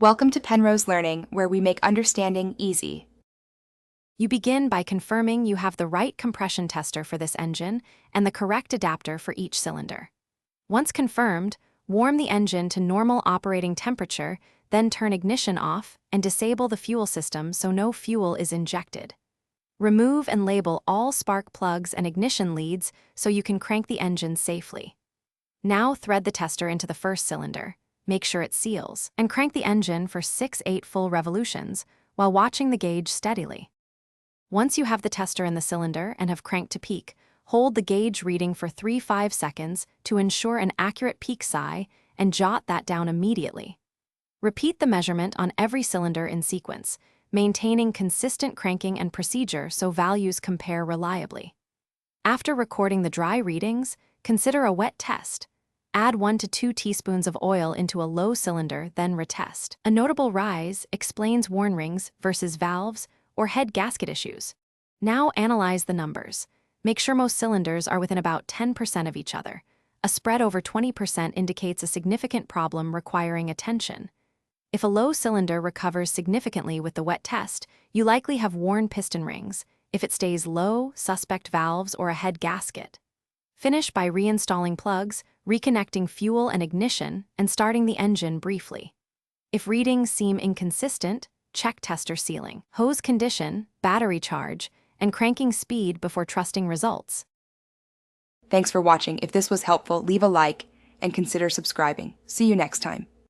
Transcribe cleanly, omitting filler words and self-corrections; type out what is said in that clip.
Welcome to Penrose Learning, where we make understanding easy. You begin by confirming you have the right compression tester for this engine and the correct adapter for each cylinder. Once confirmed, warm the engine to normal operating temperature, then turn ignition off and disable the fuel system so no fuel is injected. Remove and label all spark plugs and ignition leads so you can crank the engine safely. Now thread the tester into the first cylinder, make sure it seals, and crank the engine for 6-8 full revolutions while watching the gauge steadily. Once you have the tester in the cylinder and have cranked to peak, hold the gauge reading for 3-5 seconds to ensure an accurate peak sigh and jot that down immediately. Repeat the measurement on every cylinder in sequence, maintaining consistent cranking and procedure so values compare reliably. After recording the dry readings, consider a wet test. Add 1 to 2 teaspoons of oil into a low cylinder, then retest. A notable rise explains worn rings versus valves or head gasket issues. Now analyze the numbers. Make sure most cylinders are within about 10% of each other. A spread over 20% indicates a significant problem requiring attention. If a low cylinder recovers significantly with the wet test, you likely have worn piston rings. If it stays low, suspect valves or a head gasket. Finish by reinstalling plugs, reconnecting fuel and ignition, and starting the engine briefly. If readings seem inconsistent, check tester sealing, hose condition, battery charge, and cranking speed before trusting results. Thanks for watching. If this was helpful, leave a like and consider subscribing. See you next time.